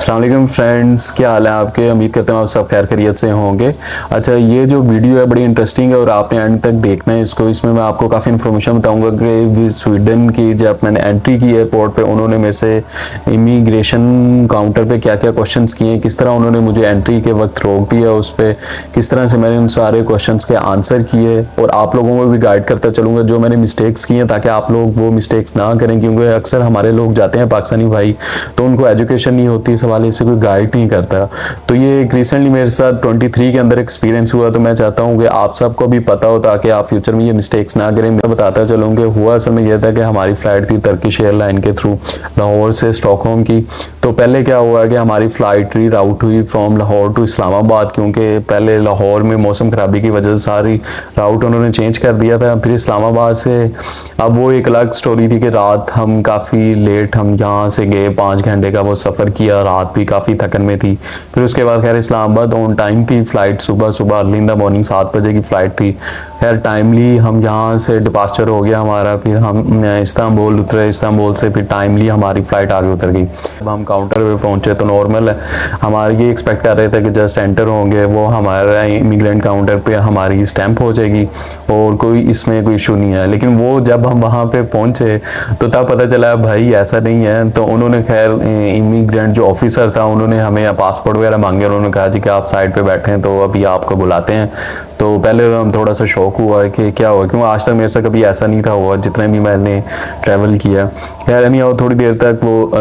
अस्सलाम वालेकुम फ्रेंड्स, क्या हाल है आपके। उम्मीद करता हूँ आप सब खैर खैरियत से होंगे। अच्छा, ये जो वीडियो है बड़ी इंटरेस्टिंग है और आपने एंड तक देखना है इसको। इसमें मैं आपको काफ़ी इन्फॉर्मेशन बताऊंगा कि स्वीडन की जब मैंने एंट्री की एयरपोर्ट पे, उन्होंने मेरे से इमिग्रेशन काउंटर पे क्या क्या क्वेश्चंस किए, किस तरह उन्होंने मुझे एंट्री के वक्त रोक दिया, उस पर किस तरह से मैंने उन सारे क्वेश्चन के आंसर किए, और आप लोगों को भी गाइड करता चलूँगा जो मैंने मिस्टेक्स किए ताकि आप लोग वो मिस्टेक्स ना करें। क्योंकि अक्सर हमारे लोग जाते हैं पाकिस्तानी भाई, तो उनको एजुकेशन नहीं होती, इस हवाले से कोई गाइड नहीं करता। तो ये एक रिसेंटली मेरे साथ 23 के अंदर एक्सपीरियंस हुआ, तो मैं चाहता हूँ कि आप सबको भी पता हो ताकि आप फ्यूचर में ये मिस्टेक्स ना करें। मैं बताता चलूँ कि हुआ असल में यह था कि हमारी फ़्लाइट थी टर्किश एयरलाइन के थ्रू लाहौर से स्टॉकहोम की। तो पहले क्या हुआ कि हमारी फ़्लाइट राउट हुई फ्रॉम लाहौर टू इस्लामाबाद, क्योंकि पहले लाहौर में मौसम ख़राबी की वजह से सारी राउट उन्होंने चेंज कर दिया था। फिर इस्लामाबाद से अब वो एक अलग स्टोरी थी कि रात हम काफ़ी लेट हम यहाँ से गए, 5 घंटे का वो सफ़र किया, रात भी काफ़ी थकन में थी। फिर उसके बाद खैर इस्लामाबाद ऑन टाइम थी फ़्लाइट, सुबह अर्ली इन द मॉर्निंग 7 बजे की फ़्लाइट थी। खैर टाइमली हम यहाँ से डिपार्चर हो गया हमारा। फिर हम इस्तांबुल उतरे, इस्तांबुल से फिर टाइमली हमारी फ़्लाइट आगे उतर गई। अब हम काउंटर पे पहुँचे तो नॉर्मल है, हमारे ये एक्सपेक्ट कर रहे थे कि जस्ट एंटर होंगे, वो हमारा इमिग्रेंट काउंटर पे हमारी स्टैंप हो जाएगी और कोई इसमें कोई इशू नहीं है। लेकिन वो जब हम वहाँ पे पहुँचे तो तब पता चला भाई ऐसा नहीं है। तो उन्होंने खैर इमिग्रेंट जो ऑफिसर था उन्होंने हमें पासपोर्ट वगैरह मांगे, उन्होंने कहा जी कि आप साइड पे बैठे हैं तो अभी आपको बुलाते हैं। तो पहले हम थोड़ा सा शौक हुआ कि क्या हुआ, क्योंकि आज तक मेरे से कभी ऐसा नहीं था हुआ जितने भी मैंने ट्रैवल किया। खैर नहीं हो, थोड़ी देर तक वो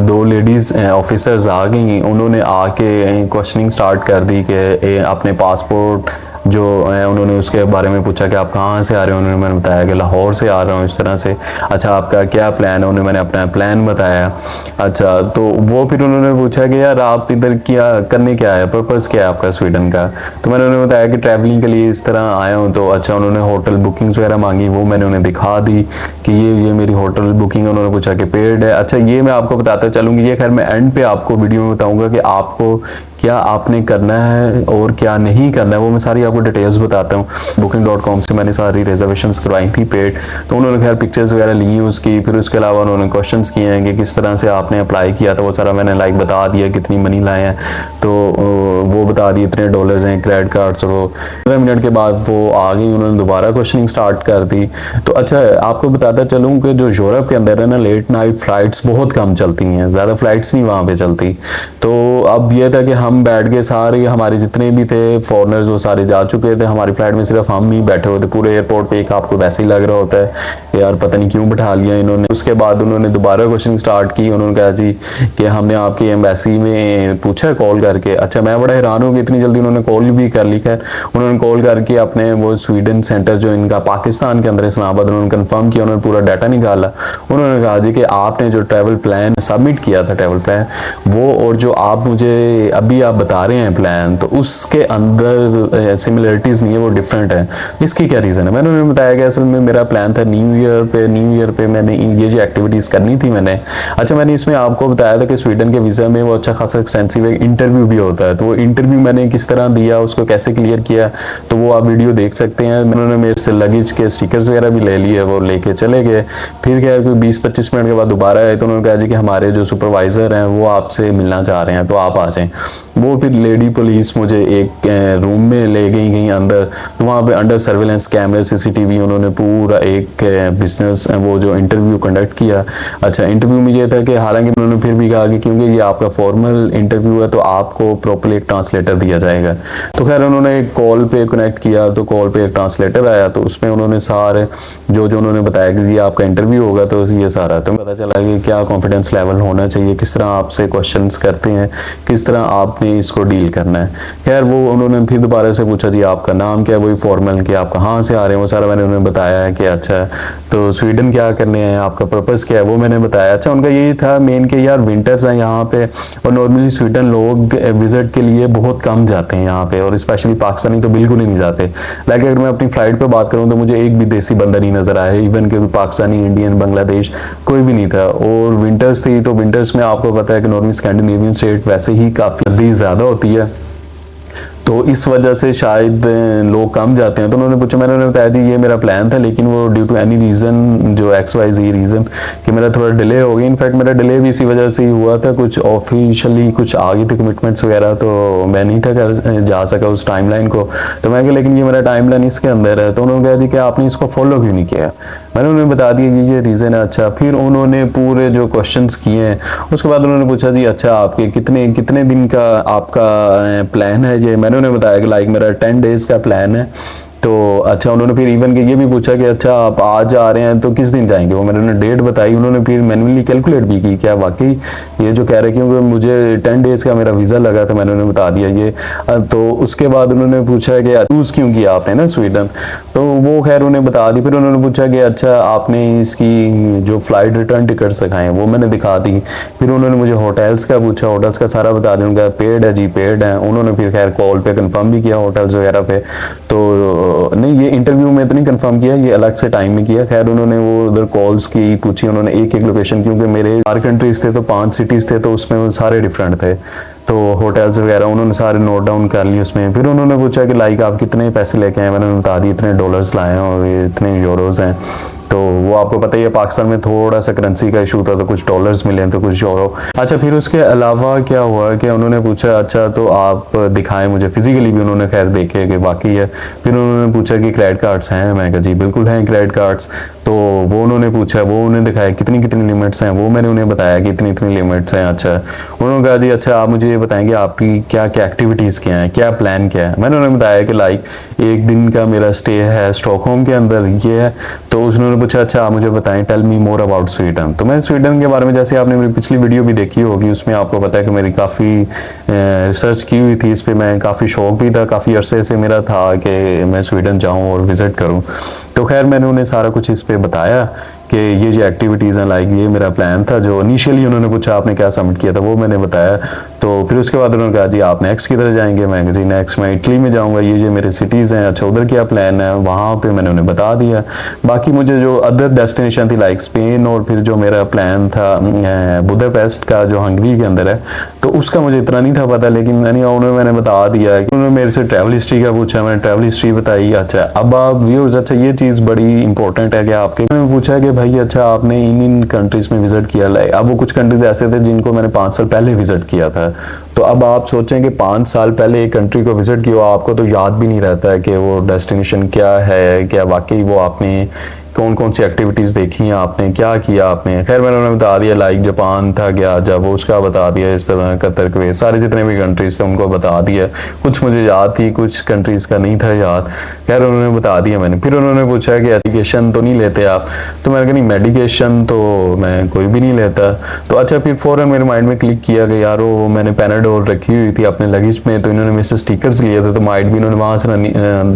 2 लेडीज़ ऑफिसर्स आ गई, उन्होंने आके क्वेश्चनिंग स्टार्ट कर दी कि अपने पासपोर्ट जो है उन्होंने उसके बारे में पूछा कि आप कहाँ से आ रहे हो। उन्होंने मैंने बताया कि लाहौर से आ रहा हूँ इस तरह से। अच्छा, आपका क्या प्लान है, उन्होंने मैंने अपना प्लान बताया। अच्छा, तो वो फिर उन्होंने पूछा कि यार आप इधर क्या करने क्या है, पर्पज़ क्या है आपका स्वीडन का। तो मैंने उन्हें बताया कि ट्रैवलिंग के लिए इस तरह आया हूँ। तो अच्छा, उन्होंने होटल बुकिंग्स वगैरह मांगी, वो मैंने उन्हें दिखा दी कि ये मेरी होटल बुकिंग। उन्होंने पूछा कि पेड है। अच्छा, ये मैं आपको बताता चलूँगी, ये खैर मैं एंड पे आपको वीडियो में बताऊँगा कि आपको क्या आपने करना है और क्या नहीं करना है, वो मैं सारी आपको डिटेल्स बताता हूँ। booking.com से मैंने सारी रिजर्वेशंस करवाई थी पेड। तो उन्होंने खैर पिक्चर्स वगैरह ली उसकी। फिर उसके अलावा उन्होंने क्वेश्चंस किए हैं कि किस तरह से आपने अप्लाई किया था, वो सारा मैंने बता दिया, कितनी मनी लाए हैं तो वो बता दिए, इतने डॉलर्स हैं, क्रेडिट कार्ड्स। और 15 मिनट के बाद वो आ गई, उन्होंने दोबारा क्वेश्चनिंग स्टार्ट कर दी। तो अच्छा, आपको बताता चलूँ कि जो यूरोप के अंदर है ना, लेट नाइट फ़्लाइट्स बहुत कम चलती हैं, ज़्यादा फ़्लाइट्स नहीं वहाँ पर चलती। तो अब यह था कि हम बैठ गए सारे, हमारे जितने भी थे फॉरनर्स वो सारे जा चुके थे, हमारी फ्लाइट में सिर्फ हम ही बैठे हुए थे पूरे एयरपोर्ट पे। एक आपको वैसे ही लग रहा होता है यार पता नहीं क्यों बैठा लिया इन्होंने। उसके बाद उन्होंने दोबारा क्वेश्चन स्टार्ट की। उन्होंने कहा जी कि हमने आपकी एम्बेसी में पूछा कॉल करके। अच्छा, मैं बड़ा हैरान हूँ कि इतनी जल्दी उन्होंने कॉल भी कर ली। खैर उन्होंने कॉल करके अपने वो स्वीडन सेंटर जो इनका पाकिस्तान के अंदर इस्लामाबाद, उन्होंने कन्फर्म किया, उन्होंने पूरा डाटा निकाला। उन्होंने कहा जी कि आपने जो ट्रैवल प्लान सबमिट किया था, ट्रैवल प्लान वो, और जो आप मुझे अभी आप बता रहे हैं प्लान, तो उसके अंदर सिमिलरिटीज़ नहीं है, वो डिफरेंट है। इसकी क्या रीज़न है। मैंने उन्हें बताया कि असल में मेरा प्लान था न्यू ईयर पे मैंने ये जो एक्टिविटीज़ करनी थी मैंने। अच्छा, मैंने इसमें आपको बताया था कि स्वीडन के वीज़ा में वो अच्छा खासा एक्सटेंसिव इंटरव्यू भी होता है। तो वो इंटरव्यू मैंने किस तरह दिया, उसको कैसे क्लियर किया, तो वो आप वीडियो देख सकते हैं। उन्होंने मेरे से लगेज के स्टिकर्स वगैरह भी ले लिए, वो लेके चले गए। फिर क्या कोई 20-25 मिनट के बाद दोबारा आए तो उन्होंने कहा जी कि हमारे जो सुपरवाइज़र हैं वो आपसे मिलना चाह रहे हैं, तो आप आ जाएँ। वो फिर लेडी पुलिस मुझे एक रूम में ले गई अंदर। तो वहाँ पे अंडर सर्वेलेंस कैमरे, CCTV, उन्होंने पूरा एक बिजनेस वो जो इंटरव्यू कंडक्ट किया। अच्छा, इंटरव्यू में ये था कि हालांकि उन्होंने फिर भी कहा कि क्योंकि ये आपका फॉर्मल इंटरव्यू है तो आपको प्रॉपर्ली एक ट्रांसलेटर दिया जाएगा। तो खैर उन्होंने एक कॉल पे कनेक्ट किया, तो कॉल पे एक ट्रांसलेटर आया, तो उसमें उन्होंने सारे जो उन्होंने बताया कि ये आपका इंटरव्यू होगा, तो ये सारा तो पता चला कि क्या कॉन्फिडेंस लेवल होना चाहिए, किस तरह आपसे क्वेश्चन करते हैं, किस तरह आपने इसको डील करना है। खैर वो उन्होंने फिर दोबारा से पूछा जी आपका नाम क्या है, वही फॉर्मल कि आप कहाँ से आ रहे हैं, वो सारा मैंने उन्हें बताया है कि अच्छा तो स्वीडन क्या करने हैं, आपका पर्पज़ क्या है, वो मैंने बताया। अच्छा, उनका यही था मेन कि यार विंटर्स हैं यहाँ पे और नॉर्मली स्वीडन लोग विजिट के लिए बहुत कम जाते हैं यहाँ पे, और स्पेशली पाकिस्तानी तो बिल्कुल ही नहीं जाते। लाइक अगर मैं अपनी फ़्लाइट पर बात करूँ तो मुझे एक भी देसी बंदा नहीं नज़र आया, इवन कि पाकिस्तानी, इंडियन, बांग्लादेश कोई भी नहीं था। और विंटर्स थी, तो विंटर्स में आपको पता है कि नॉर्मली स्कैंडिनेवियन स्टेट वैसे ही काफ़ी सर्दी ज़्यादा होती है। तो इस वजह से शायद लोग कम जाते हैं। तो उन्होंने पूछा, मैंने उन्हें बताया जी ये मेरा प्लान था, लेकिन वो ड्यू टू एनी रीज़न, जो XYZ रीज़न कि मेरा थोड़ा डिले हो गया। इनफैक्ट मेरा डिले भी इसी वजह से ही हुआ था, कुछ ऑफिशियली कुछ आ गई थी कमिटमेंट्स वगैरह, तो मैं नहीं था कर जा सका उस टाइमलाइन को। तो मैं कहा लेकिन ये मेरा टाइमलाइन इसके अंदर है। तो उन्होंने कहा जी कि आपने इसको फॉलो क्यों नहीं किया। मैंने उन्हें बता दिया ये रीज़न है। अच्छा, फिर उन्होंने पूरे जो क्वेश्चंस किए हैं उसके बाद उन्होंने पूछा जी अच्छा आपके कितने कितने दिन का आपका प्लान है ये। मैंने उन्हें बताया कि लाइक मेरा 10 डेज़ का प्लान है। तो अच्छा, उन्होंने फिर इवन के ये भी पूछा कि अच्छा आप आज आ रहे हैं तो किस दिन जाएंगे। वो मैंने उन्हें डेट बताई। उन्होंने फिर मैन्युअली कैलकुलेट भी की क्या वाकई ये जो कह रहे, क्योंकि मुझे 10 डेज़ का मेरा वीज़ा लगा था, मैंने उन्हें बता दिया ये। तो उसके बाद उन्होंने पूछा कि चूज़ क्यों किया आपने ना स्वीडन, तो वो खैर उन्हें बता दी। फिर उन्होंने पूछा कि अच्छा आपने इसकी जो फ़्लाइट रिटर्न टिकट्स दिखाए वो मैंने दिखा दी। फिर उन्होंने मुझे होटल्स का पूछा, होटल्स का सारा बता दिया। उनका पेड है जी, पेड है। उन्होंने फिर खैर कॉल पे कंफर्म भी किया होटल्स वगैरह पे। तो नहीं, ये इंटरव्यू में तो नहीं कंफर्म किया, ये अलग से टाइम में किया। खैर उन्होंने वो उधर कॉल्स की पूछी, उन्होंने एक एक लोकेशन, क्योंकि मेरे 4 कंट्रीज थे तो 5 सिटीज़ थे, तो उसमें वो सारे डिफरेंट थे। तो होटल्स वगैरह उन्होंने सारे नोट डाउन कर लिए उसमें। फिर उन्होंने पूछा कि लाइक आप कितने पैसे लेके आए। मैंने बता दिए इतने डॉलर्स लाए हैं और ये इतने यूरोज़ हैं। तो वो आपको पता ही है पाकिस्तान में थोड़ा सा करेंसी का इशू था, तो कुछ डॉलर्स मिले तो कुछ यूरो। अच्छा, फिर उसके अलावा क्या हुआ कि उन्होंने पूछा अच्छा तो आप दिखाएं मुझे, फिजिकली भी उन्होंने खैर देखे कि बाकी है। फिर उन्होंने पूछा कि क्रेडिट कार्ड्स हैं। मैं कहा जी बिल्कुल हैं क्रेडिट कार्ड्स। तो वो उन्होंने पूछा, वो उन्हें दिखाया कितनी कितनी लिमिट्स हैं, वो मैंने उन्हें बताया कि इतनी इतनी लिमिट्स हैं। अच्छा, उन्होंने कहा जी अच्छा आप मुझे ये बताएंगे आपकी क्या क्या एक्टिविटीज़ क्या हैं, क्या प्लान क्या है। मैंने उन्हें बताया कि लाइक 1 दिन का मेरा स्टे है स्टॉकहोम के अंदर, ये है। तो उन्होंने पूछा अच्छा आप मुझे बताएं, tell me more about Sweden. तो मैं स्वीडन के बारे में, जैसे आपने मेरी पिछली वीडियो भी देखी होगी, उसमें आपको पता है कि मेरी काफ़ी रिसर्च की हुई थी इस पर। मैं काफ़ी शौक भी था, काफ़ी अरसे से मेरा था कि मैं स्वीडन जाऊँ और विज़िट करूँ। तो खैर मैंने उन्हें सारा कुछ इस पर बताया कि ये जो एक्टिविटीज़ हैं, लाइक ये मेरा प्लान था। जो इनिशियली उन्होंने पूछा आपने क्या सबमिट किया था, वो मैंने बताया। तो फिर उसके बाद उन्होंने कहा जी आप नेक्स्ट किधर जाएंगे। मैं जी नेक्स्ट मैं इटली में जाऊंगा, ये मेरे सिटीज़ हैं। अच्छा, उधर क्या प्लान है, वहाँ पे मैंने उन्हें बता दिया। बाकी मुझे जो अदर डेस्टिनेशन थी लाइक स्पेन, और फिर जो मेरा प्लान था बुदापेस्ट का जो हंगरी के अंदर है, तो उसका मुझे इतना नहीं था पता, लेकिन मैंने बता दिया कि उन्होंने मेरे से ट्रैवल हिस्ट्री का पूछा, मैंने ट्रैवल हिस्ट्री बताई। अच्छा, अब आप व्यूअर्स, अच्छा ये चीज़ बड़ी इंपॉर्टेंट है कि आपके, मैंने पूछा कि भाई अच्छा आपने इन कंट्रीज़ में विज़िट किया। अब वो कुछ कंट्रीज़ ऐसे थे जिनको मैंने 5 साल पहले विज़िट किया था। तो अब आप सोचें कि 5 साल पहले एक कंट्री को विज़िट किया, आपको तो याद भी नहीं रहता है कि वो डेस्टिनेशन क्या है, क्या वाकई वो आपने कौन कौन सी एक्टिविटीज़ देखी हैं, आपने क्या किया आपने। खैर मैंने उन्हें बता दिया, लाइक जापान था गया जब, वो उसका बता दिया, इस तरह कतर कुवैत, सारे जितने भी कंट्रीज थे उनको बता दिया। कुछ मुझे याद थी, कुछ कंट्रीज़ का नहीं था याद। खैर उन्होंने बता दिया मैंने। फिर उन्होंने पूछा कि मेडिकेशन तो नहीं लेते आप। तो मैंने कहा नहीं, मेडिकेशन तो मैं कोई भी नहीं लेता। तो अच्छा, फिर फ़ौरन मेरे माइंड में क्लिक किया कि यार वो मैंने पैनाडोल रखी हुई थी अपने लगेज में, तो इन्होंने मेरे से स्टिकर्स लिए थे, तो माइट भी इन्होंने वहाँ से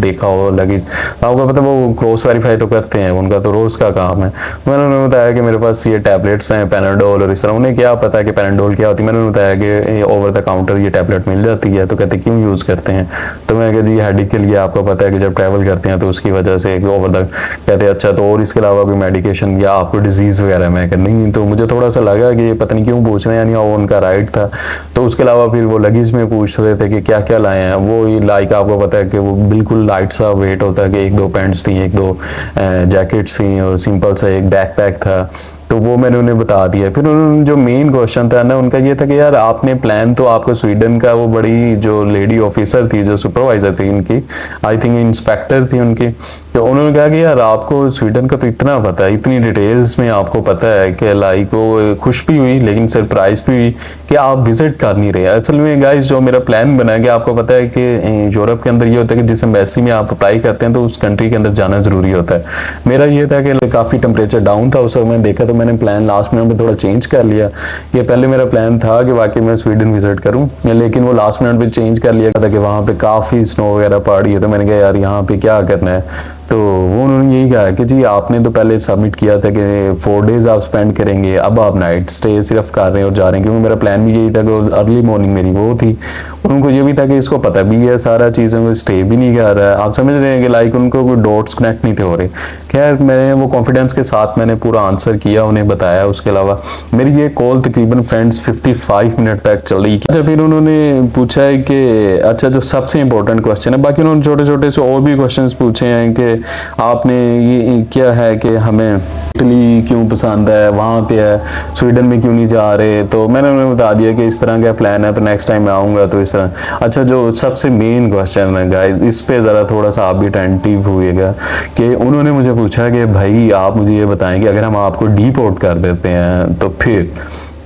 देखा हो लगेज। आपको पता वो क्रॉस वेरीफाई तो करते हैं, उनका तो रोज़ का काम है। मैंने उन्हें बताया कि मेरे पास ये टैबलेट्स हैं पैनाडोल, और इस तरह। उन्हें क्या पता है कि पैनाडोल क्या होती है। मैंने बताया कि ओवर द काउंटर ये टैबलेट मिल जाती है। तो कहते क्यों यूज़ करते हैं। तो मैंने कहा जी हेडेक के लिए, आपको पता है कि जब ट्रैवल करते हैं तो उसकी वजह से ओवर द, कहते अच्छा तो और इसके अलावा कोई मेडिकेशन या आपको डिजीज़ वगैरह। मैं कहा नहीं। तो मुझे थोड़ा सा लगा कि पता नहीं क्यों पूछ रहे हैं, यानी उनका राइट था। तो उसके अलावा फिर वो लगेज में पूछ रहे थे कि क्या क्या लाए हैं। वो लाइक आपको पता है कि वो बिल्कुल लाइट सा वेट होता है कि 1-2 पैंट्स थी, 1-2 जैकेट्स थी, और सिंपल सा एक बैकपैक था। तो वो मैंने उन्हें बता दिया। फिर उन्होंने जो मेन क्वेश्चन था ना उनका ये था कि यार आपने प्लान तो आपको स्वीडन का, वो बड़ी जो लेडी ऑफिसर थी, जो सुपरवाइजर थी उनकी, आई थिंक इंस्पेक्टर थी उनकी, तो उन्होंने कहा कि यार आपको स्वीडन का तो इतना पता है, इतनी डिटेल्स में आपको पता है कि लाइक वो खुश भी हुई लेकिन सरप्राइज भी हुई कि आप विजिट कर नहीं रहे। असल में गाइस जो मेरा प्लान बना है कि आपको पता है कि यूरोप के अंदर ये होता है कि जिस एम्बेसी में आप अप्लाई करते हैं तो उस कंट्री के अंदर जाना ज़रूरी होता है। मेरा ये था कि काफ़ी टेम्परेचर डाउन था उस वक्त, मैंने देखा, तो मैंने प्लान लास्ट मिनट में थोड़ा चेंज कर लिया। ये पहले मेरा प्लान था कि वाकई मैं स्वीडन विजिट करूं, लेकिन वो लास्ट मिनट पे चेंज कर लिया था कि वहाँ पे काफ़ी स्नो वगैरह पड़ रही है। तो मैंने कहा यार यहाँ पे क्या करना है। तो वो उन्होंने यही कहा कि जी आपने तो पहले सबमिट किया था कि 4 डेज़ आप स्पेंड करेंगे, अब आप नाइट स्टे सिर्फ कर रहे हैं और जा रहे हैं, क्योंकि मेरा प्लान भी यही था कि अर्ली मॉर्निंग मेरी वो थी। उनको ये भी था कि इसको पता भी है सारा चीज़ों को, स्टे भी नहीं कर रहा है। आप समझ रहे हैं कि लाइक उनको कोई डॉट्स कनेक्ट नहीं थे हो रहे। खैर मैंने वो कॉन्फिडेंस के साथ मैंने पूरा आंसर किया, उन्हें बताया। उसके अलावा मेरी ये कॉल तकरीबन फ्रेंड्स 55 मिनट तक चली। अच्छा फिर उन्होंने पूछा है कि अच्छा जो सबसे इंपॉर्टेंट क्वेश्चन है, बाकी उन्होंने छोटे छोटे से और भी क्वेश्चंस पूछे हैं कि आपने ये क्या है कि हमें इटली क्यों पसंद है, वहाँ पे है, स्वीडन में क्यों नहीं जा रहे। तो मैंने उन्हें बता दिया कि इस तरह का प्लान है, तो नेक्स्ट टाइम मैं आऊँगा तो इस तरह। अच्छा जो सबसे मेन क्वेश्चन है गाइस, इस पे ज़रा थोड़ा सा आप भी अटेंटिव हुइएगा कि उन्होंने मुझे पूछा कि भाई आप मुझे ये बताएं कि अगर हम आपको डिपोर्ट कर देते हैं तो फिर।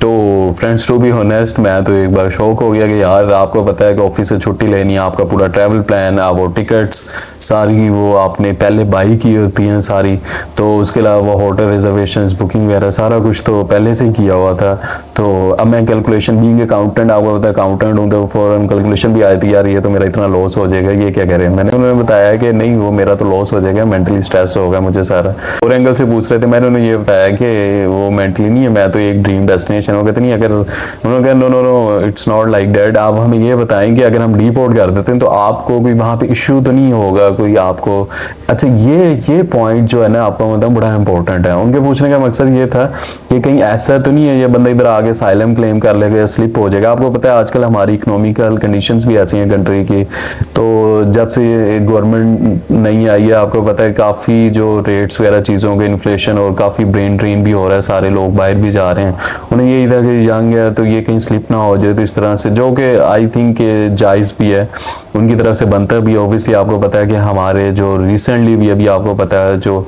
तो फ्रेंड्स टू बी ऑनेस्ट मैं तो एक बार शौक हो गया कि यार आपको पता है कि ऑफिस से छुट्टी लेनी है, आपका पूरा ट्रैवल प्लान, आप वो टिकट्स सारी वो आपने पहले बाई की होती हैं सारी, तो उसके अलावा होटल रिजर्वेशंस बुकिंग वगैरह सारा कुछ तो पहले से ही किया हुआ था। तो अब मैं कैलकुलेशन बीइंग अकाउंटेंट, आपको पता है अकाउंटेंट हूँ, तो फॉरन कैलकुलेशन भी आई थी यार ये तो मेरा इतना लॉस हो जाएगा, ये क्या करें। मैंने उन्होंने बताया कि नहीं वो मेरा तो लॉस हो जाएगा, मेंटली स्ट्रेस होगा मुझे सारा। और एंगल से पूछ रहे थे, मैंने उन्हें ये बताया कि वो मेंटली नहीं है, मैं तो एक ड्रीम डेस्टिनेशन हो गया तो नहीं। अगर उन्होंने कहा no no no it's not like that, आप हमें ये बताएं कि अगर हम डिपोर्ट कर देते हैं तो आपको कोई वहाँ पे इश्यू तो नहीं होगा कोई आपको। अच्छा ये पॉइंट जो है ना आपका मतलब बड़ा इंपॉर्टेंट है। उनके पूछने का मकसद ये था कि कहीं ऐसा तो नहीं है ये बंदा इधर आगे साइलम क्लेम कर लेगा या स्लिप हो जाएगा। आपको पता है आजकल हमारी इकोनॉमिकल कंडीशंस भी ऐसी हैं कंट्री की, तो जब से गवर्नमेंट नहीं आई है आपको पता है काफ़ी जो रेट्स वगैरह चीज़ों के इन्फ्लेशन और काफ़ी ब्रेन ड्रेन भी हो रहा है, सारे लोग बाहर भी जा रहे हैं। उन्हें यही था कि यंग है तो ये कहीं स्लिप ना हो जाए, तो इस तरह से जो कि आई थिंक जायज़ भी है उनकी तरफ से बनता भी। ऑब्वियसली आपको पता है कि हमारे जो रिसेंटली भी अभी आपको पता है जो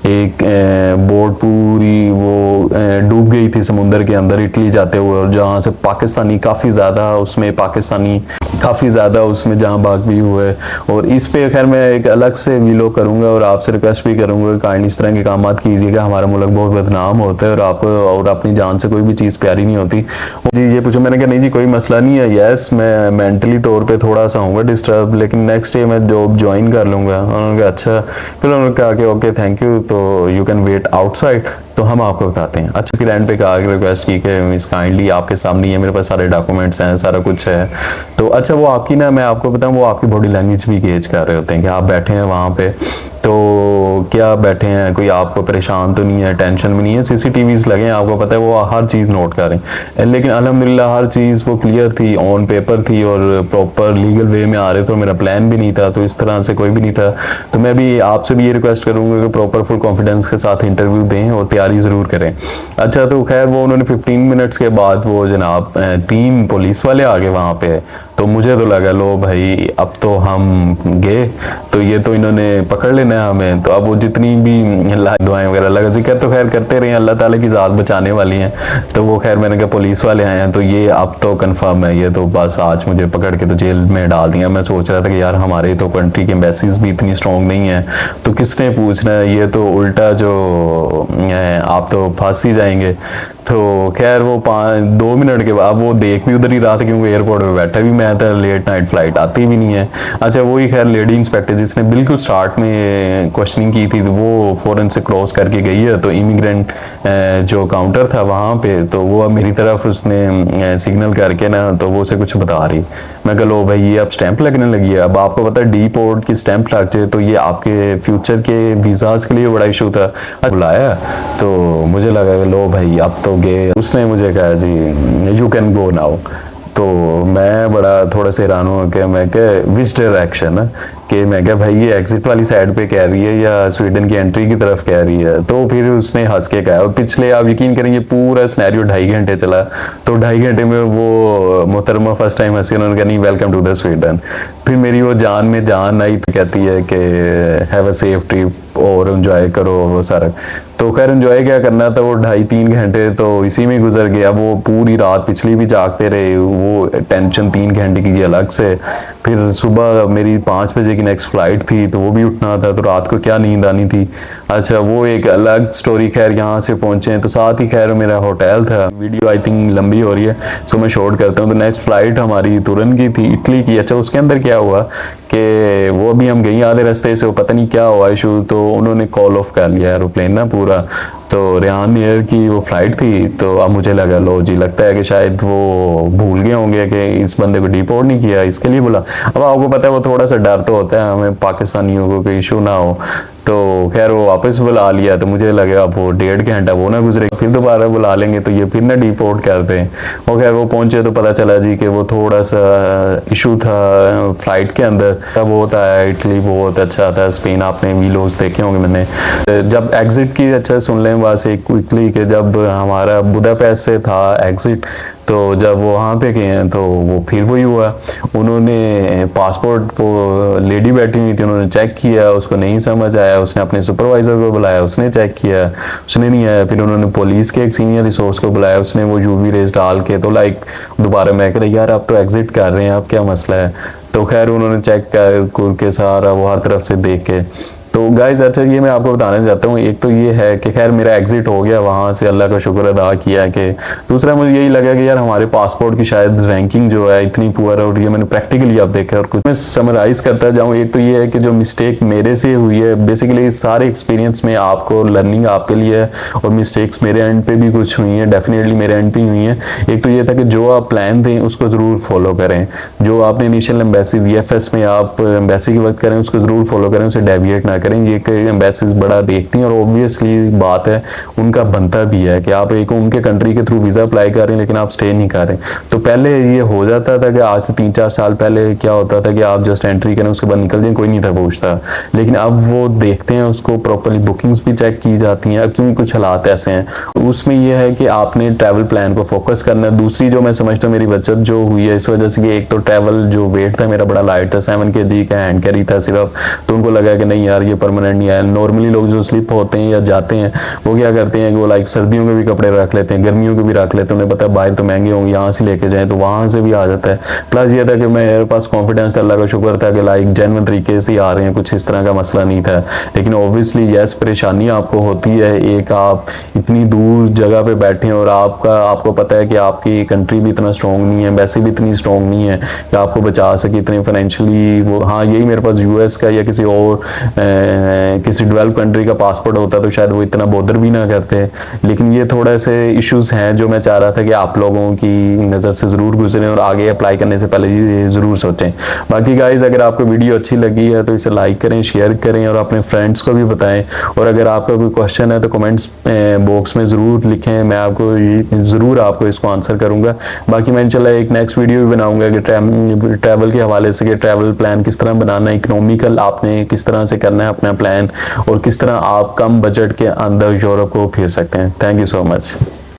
एक बोट पूरी वो डूब गई थी समुंदर के अंदर इटली जाते हुए, और जहाँ से पाकिस्तानी काफ़ी ज़्यादा उसमें जहाँ भाग भी हुए। और इस पे खैर मैं एक अलग से वीडियो करूँगा और आपसे रिक्वेस्ट भी करूँगा कि काइंडली इस तरह के काम मत कीजिएगा। हमारा मुल्क बहुत बदनाम होता है और आपको और अपनी जान से कोई भी चीज़ प्यारी नहीं होती। जी ये पूछो, मैंने कहा नहीं जी कोई मसला नहीं है, यस मैं मेंटली तौर पे थोड़ा सा हूँगा डिस्टर्ब, लेकिन नेक्स्ट डे मैं जॉब ज्वाइन कर लूँगा। उन्होंने कहा अच्छा, फिर उन्होंने कहा कि ओके थैंक यू, तो यू कैन वेट आउटसाइड, तो हम आपको बताते हैं। अच्छा फिर एंड पे कहा रिक्वेस्ट की कि मिस काइंडली आपके सामने है, मेरे पास सारे डॉक्यूमेंट्स हैं, सारा कुछ है। तो अच्छा वो आपकी ना मैं आपको बताऊँ वो आपकी बॉडी लैंग्वेज भी गेज कर रहे होते हैं कि आप बैठे हैं वहाँ पे, तो क्या बैठे हैं, कोई आपको परेशान तो नहीं है, टेंशन भी नहीं है। सीसीटीवीज लगे हैं आपको पता है, वो हर चीज़ नोट कर रहे हैं। लेकिन अल्हम्दुलिल्लाह हर चीज़ वो क्लियर थी, ऑन पेपर थी और प्रॉपर लीगल वे में आ रहे थे। मेरा प्लान भी नहीं था, तो इस तरह से कोई भी नहीं था। तो मैं भी आपसे भी ये रिक्वेस्ट करूँगा कि प्रॉपर फुल कॉन्फिडेंस के साथ इंटरव्यू दें और तैयारी ज़रूर करें। अच्छा तो खैर वो उन्होंने 15 मिनट्स के बाद वो जनाब 3 पुलिस वाले आ गए वहाँ पे। तो मुझे तो लगा लो भाई अब तो हम गए, तो ये तो इन्होंने पकड़ लेना है हमें। तो अब वो जितनी भी दुआएं वगैरह अल्लाह का जिक्र तो खैर करते रहे, अल्लाह ताला की ज़ात बचाने वाली हैं। तो वो खैर मैंने कहा पुलिस वाले आए हैं तो ये अब तो कंफर्म है, ये तो बस आज मुझे पकड़ के तो जेल में डाल दिया। मैं सोच रहा था कि यार हमारे तो कंट्री के एम्बेसीज भी इतनी स्ट्रॉन्ग नहीं है, तो किसने पूछना है, ये तो उल्टा जो आप तो फंस ही जाएंगे। तो खैर वो 2 मिनट के बाद वो देख भी उधर ही रहा था क्योंकि एयरपोर्ट पे बैठा भी मैं था, लेट नाइट फ्लाइट आती भी नहीं है। अच्छा वही खैर लेडी इंस्पेक्टर जिसने बिल्कुल स्टार्ट में क्वेश्चनिंग की थी, तो वो फ़ौरन से क्रॉस करके गई है। तो इमिग्रेंट जो काउंटर था वहाँ पे, तो वो अब मेरी तरफ उसने सिग्नल करके ना तो वो उसे कुछ बता रही। मैं कह लो भाई ये अब स्टैंप लगने लगी है। अब आपको पता है डी पोर्ट की स्टैंप लग जाए तो ये आपके फ्यूचर के वीज़ाज के लिए बड़ा इशू था। बुलाया तो मुझे लगा लो भाई अब तो गए। उसने मुझे कहा जी यू कैन गो नाउ। तो मैं बड़ा थोड़ा सा हैरान हुआ कि मैं क्या विच डायरेक्शन कि मैं क्या भाई ये एग्जिट वाली साइड पे कह रही है या स्वीडन की एंट्री की तरफ कह रही है। तो फिर उसने हंस के कहा, और पिछले आप यकीन करेंगे पूरा सिनेरियो 2.5 घंटे चला। तो 2.5 घंटे में वो मोहतरमा फर्स्ट टाइम हंसी, उन्होंने कहा नहीं वेलकम टू द स्वीडन। फिर मेरी वो जान में जान आई तो कहती है कि हैव अ सेफ ट्रिप और एंजॉय करो वो सारा। तो खैर एंजॉय क्या करना था, वो 2.5-3 घंटे तो इसी में गुजर गया। वो पूरी रात पिछली भी जागते रहे, वो टेंशन 3 घंटे की अलग से। फिर सुबह मेरी 5 बजे की नेक्स्ट फ्लाइट थी, तो वो भी उठना था, तो रात को क्या नींद आनी थी। अच्छा वो एक अलग स्टोरी। खैर यहाँ से पहुंचे हैं तो साथ ही खैर मेरा होटल था। वीडियो आई थिंक लंबी हो रही है, सो मैं शॉर्ट करता हूँ। तो नेक्स्ट फ्लाइट हमारी तुरंत की थी, इटली की। अच्छा उसके अंदर क्या हुआ कि वो भी हम गई आधे रास्ते से, वो पता नहीं क्या हुआ इशू, तो उन्होंने कॉल ऑफ कर लिया एरोप्लेन ना पूरा। तो रेयान एयर की वो फ्लाइट थी, तो अब मुझे लगा लो जी, लगता है कि शायद वो भूल गए होंगे कि इस बंदे को डिपोर्ट नहीं किया, इसके लिए बोला। अब आपको पता है वो थोड़ा सा डर तो होता है हमें पाकिस्तानियों को, कोई इशू ना हो। तो खैर वो वापस बुला लिया, तो मुझे लगा अब वो 1.5 घंटा वो ना गुजरे, फिर दोबारा बुला लेंगे तो ये फिर ना डिपोर्ट करते हैं। और खैर वो पहुंचे तो पता चला जी कि वो थोड़ा सा इशू था फ्लाइट के अंदर। तब होता है इटली बहुत अच्छा था, स्पेन आपने वीलोज देखे होंगे मैंने। जब एग्जिट की, अच्छा सुन लें बस एक क्विकली, कि जब हमारा बुदापेस्ट से था एग्जिट, तो जब वो वहाँ पे गए हैं तो वो फिर वही हुआ। उन्होंने पासपोर्ट, वो लेडी बैठी हुई थी, उन्होंने चेक किया, उसको नहीं समझ आया, उसने अपने सुपरवाइज़र को बुलाया, उसने चेक किया, उसने नहीं आया। फिर उन्होंने पुलिस के एक सीनियर रिसोर्स को बुलाया, उसने वो यूवी रेस डाल के, तो लाइक दोबारा मैं कह रहा यार आप तो एग्जिट कर रहे हैं, आप क्या मसला है। तो खैर उन्होंने चेक कर के सारा वो हर तरफ से देख के। तो गाइज अच्छा ये मैं आपको बताना चाहता हूँ, एक तो ये है कि खैर मेरा एग्जिट हो गया वहाँ से, अल्लाह का शुक्र अदा किया। कि दूसरा मुझे यही लगा कि यार हमारे पासपोर्ट की शायद रैंकिंग जो है इतनी पुअर हो रही है, मैंने प्रैक्टिकली अब देखा। और कुछ मैं समराइज करता जाऊँ, एक तो ये है कि जो मिस्टेक मेरे से हुई है, बेसिकली सारे एक्सपीरियंस में आपको लर्निंग आपके लिए है, और मिस्टेक्स मेरे एंड पे भी कुछ हुई हैं, डेफिनेटली मेरे एंड पे हुई हैं। एक तो ये था कि जो आप प्लान दें उसको ज़रूर फॉलो करें, जो आपने इनिशियल एम्बेसी VFS में आप एम्बेसी के वक्त करें उसको ज़रूर फॉलो करें, उसे डेविएट ना करें। ये एम्बेसीज बड़ा देखती हैं, और ऑब्वियसली बात है उनका बनता भी है कि आप एक उनके कंट्री के थ्रू वीज़ा अप्लाई कर रहे हैं लेकिन आप स्टे नहीं कर रहे। तो पहले ये हो जाता था कि आज से 3-4 साल पहले क्या होता था कि आप जस्ट एंट्री करें उसके बाद निकल जाए, कोई नहीं था पूछता। लेकिन अब वो देखते हैं उसको, प्रॉपरली बुकिंग्स भी चेक की जाती हैं। अब क्योंकि कुछ हालात ऐसे हैं, उसमें यह है कि आपने ट्रैवल प्लान को फोकस करना है। दूसरी जो मैं समझता हूँ मेरी बचत जो हुई है इस वजह से कि एक तो ट्रैवल जो वेट था मेरा बड़ा लाइट था, 7 kg का हैंड कैरी था सिर्फ। तो उनको लगा कि नहीं यार ये परमानेंट नहीं आया। नॉर्मली लोग जो स्लिप होते हैं या जाते हैं वो क्या करते हैं कि वो लाइक सर्दियों के भी कपड़े रख लेते हैं, गर्मियों के भी रख लेते हैं, उन्हें पता है बाहर तो महंगे होंगे, यहाँ से लेके जाएं तो वहाँ से भी आ जाता है। प्लस ये था कि मेरे पास कॉन्फिडेंस था, अल्लाह का शुक्र था कि लाइक जेन्युइन तरीके से आ रहे हैं, कुछ इस तरह का मसला नहीं था। लेकिन ऑब्वियसली यस परेशानी आपको होती है, एक आप इतनी दूर जगह पे बैठे हैं और आपको पता है कि आपकी कंट्री भी इतना स्ट्रॉन्ग नहीं है, वैसे भी इतनी स्ट्रॉन्ग नहीं है कि आपको बचा सके इतने फाइनेंशियली। वो हाँ यही मेरे पास US का या किसी और किसी डेवलप कंट्री का पासपोर्ट होता तो शायद वो इतना बॉदर भी ना करते। लेकिन ये थोड़े से इश्यूज हैं जो मैं चाह रहा था कि आप लोगों की नज़र से ज़रूर गुजरें और आगे अप्लाई करने से पहले ये ज़रूर सोचें। बाकी गाइज अगर आपको वीडियो अच्छी लगी है तो इसे लाइक करें, शेयर करें और अपने फ्रेंड्स को भी बताएं। और अगर आपका कोई क्वेश्चन है तो कमेंट्स बॉक्स में ज़रूर लिखें, मैं आपको ज़रूर आपको इसको आंसर करूँगा। बाकी मैं इंशाल्लाह एक नेक्स्ट वीडियो भी बनाऊँगा कि ट्रैवल के हवाले से, कि ट्रैवल प्लान किस तरह बनाना है, इकोनॉमिकल आपने किस तरह से करना है अपना प्लान, और किस तरह आप कम बजट के अंदर यूरोप को फिर सकते हैं। Thank you so much.